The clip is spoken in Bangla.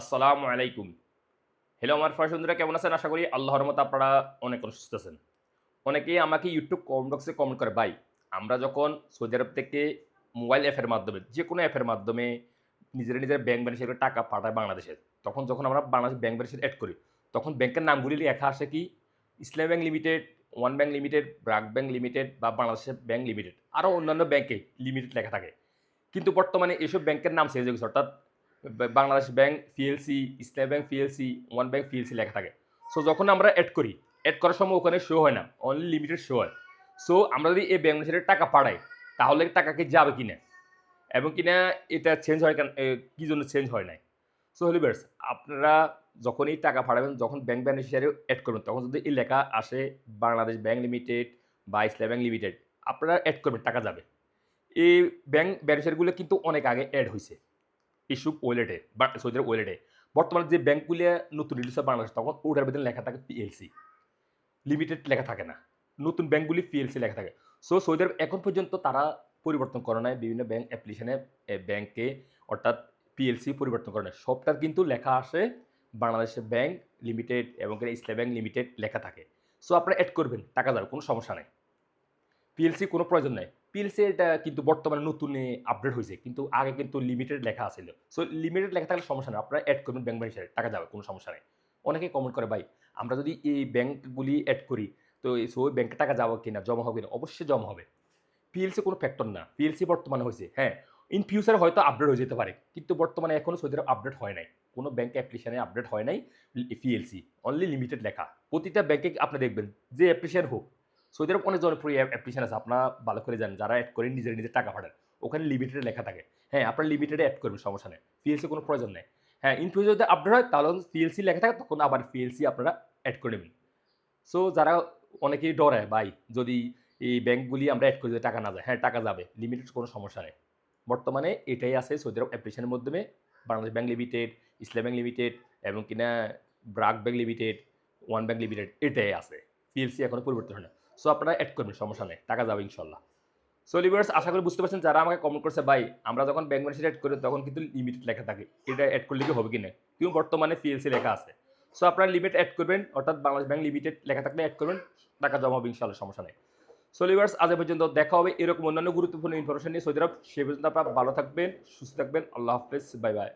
আসসালামু আলাইকুম। হ্যালো আমার প্রিয় বন্ধুরা কেমন আছেন? আশা করি আল্লাহর রহমতে আপনারা অনেক সুস্থ আছেন। অনেকেই আমাকে YouTube কমেন্ট বক্সে কমেন্ট করে, "ভাই, আমরা যখন সৌদি আরব থেকে মোবাইল অ্যাপের মাধ্যমে, যেকোনো অ্যাপের মাধ্যমে নিজেরা ব্যাংক ব্যালেন্স হিসেবে টাকা পাঠাই বাংলাদেশে। তখন যখন আমরা বাংলাদেশ ব্যাংক ব্যালেন্স এড করি, তখন ব্যাংকের নামগুলি লেখা আসে কি? ইসলামী bank limited, one bank limited, BRAC bank limited বা বাংলাদেশ ব্যাংক লিমিটেড। আরও অন্যান্য ব্যাংকে লিমিটেড লেখা থাকে। কিন্তু বর্তমানে এসব ব্যাংকের নাম চেঞ্জ হয়ে গেছে। অর্থাৎ বাংলাদেশ ব্যাংক পিএলসি, ইসলামী bank PLC, one bank PLC লেখা থাকে। সো যখন আমরা এড করি, এড করার সময় ওখানে শো হয় না। অনলি লিমিটেড শো হয়। সো আমরা যদি এই ব্যাংক ম্যানেজারে টাকা পাঠাই, তাহলে টাকা কি যাবে কিনা? এবং কিনা এটা চেঞ্জ হয় কেন, কি জন্য চেঞ্জ হয় নাই? সো হলো ভিউয়ার্স, আপনারা যখনই টাকা পাঠাবেন, যখন ব্যাংক বেনিফিশিয়ারি এড করবেন, তখন যদি এই লেখা আসে বাংলাদেশ ব্যাংক লিমিটেড বা ইসলামী ব্যাংক লিমিটেড, আপনারা এড করবেন, টাকা যাবে। এই ব্যাংক বেনিফিশিয়ারিগুলো কিন্তু অনেক আগে এড হইছে। এসব ওয়ালেটে বা সৌদি আরব ওয়ালেটে। বর্তমানে যে ব্যাংকগুলো নতুন রিলিজ হয় বাংলাদেশে, তখন ওটার ভেতরে লেখা থাকে পিএলসি। লিমিটেড লেখা থাকে না। নতুন ব্যাংকগুলি পিএলসি লেখা থাকে। সো সৌদি আরব এখন পর্যন্ত তারা পরিবর্তন করে নাই বিভিন্ন ব্যাংক অ্যাপ্লিকেশনে ব্যাংকে, অর্থাৎ পিএলসি পরিবর্তন করে নাই। সবটার কিন্তু লেখা আসে বাংলাদেশের ব্যাংক লিমিটেড এবং ইসলামী ব্যাংক লিমিটেড লেখা থাকে। সো আপনারা এড করবেন, টাকা যাবে, কোনো সমস্যা নাই। পিএলসি কোনো প্রয়োজন নাই। পিএলসি এটা কিন্তু বর্তমানে নতুনে আপডেট হইছে। কিন্তু আগে কিন্তু লিমিটেড লেখা আছিল। সো লিমিটেড লেখা থাকলে সমস্যা নাই। আপনারা এড করবেন ব্যাংক হিসাবে, টাকা যাবে, কোনো সমস্যা নাই। অনেকেই কমেন্ট করে, "ভাই, আমরা যদি এই ব্যাংকগুলি এড করি, তো ওই ব্যাংকে টাকা যাবে কিনা, জমা হবে কিনা?" অবশ্যই জমা হবে। পিএলসি কোনো ফ্যাক্টর না। পিএলসি বর্তমানে হইছে। হ্যাঁ, ইন ফিউচার হয়তো আপডেট হয়ে যেতে পারে। কিন্তু বর্তমানে এখনো সৌদি আরব আপডেট হয় নাই। কোনো ব্যাংক অ্যাপ্লিকেশনে আপডেট হয় নাই পিএলসি। অনলি লিমিটেড লেখা। প্রতিটা ব্যাংকে আপনি দেখবেন যে অ্যাপ্লিকেশন হোক, সৌদি আরব অনেক জনপ্রিয় অ্যাপ্লিকেশন আছে। আপনারা ভালো করে জানেন, যারা এড করে নিজের টাকা পাঠান। ওখানে লিমিটেড লেখা থাকে। হ্যাঁ, আপনারা লিমিটেডে এড করবেন, সমস্যা নেই। পিএলসি কোনো প্রয়োজন নেই। হ্যাঁ, ইন ফিউচার যদি আপডেট হয়, তাহলে পিএলসি লেখা থাকে, তখন আবার পিএলসি আপনারা এড করে নেবেন। সো যারা অনেকেই ডরায়, ভাই, যদি এই ব্যাংকগুলি আমরা এড করে যদি টাকা না যায়, হ্যাঁ, টাকা যাবে। লিমিটেড কোনো সমস্যা নেই। বর্তমানে এটাই আছে সৌদি আরব অ্যাপ্লিকেশনের মাধ্যমে বাংলাদেশ ব্যাংক লিমিটেড, ইসলাম ব্যাংক লিমিটেড এবং কিনা BRAC bank limited, one bank limited এটাই আছে। পিএলসি এখনো পরিবর্তন হয় না। সো আপনারা এড করবেন, সমস্যা নেই। টাকা যাবে ইনশাআল্লাহ। সো ভিউয়ার্স, আশা করি বুঝতে পারছেন যারা আমাকে কমেন্ট করছে, ভাই, আমরা যখন ব্যাংক ব্যালেন্স এড করি তখন কিন্তু লিমিটেড লেখা থাকে। এটা এড করলে কি হবে কিনা? কিন্তু বর্তমানে পিএলসি লেখা আছে। সো আপনারা লিমিট এড করবেন, অর্থাৎ বাংলাদেশ ব্যাংক লিমিটেড লেখা থাকলে এড করবেন, টাকা জমা হবে ইনশাআল্লাহ, সমস্যা নেই। সো ভিউয়ার্স, আজ এ পর্যন্ত। দেখা হবে এরকম অন্যান্য গুরুত্বপূর্ণ ইনফরমেশন নিয়ে সৌদি আরব। সে পর্যন্ত আপনারা ভালো থাকবেন, সুস্থ থাকবেন। আল্লাহ হাফেজ। Bye, by.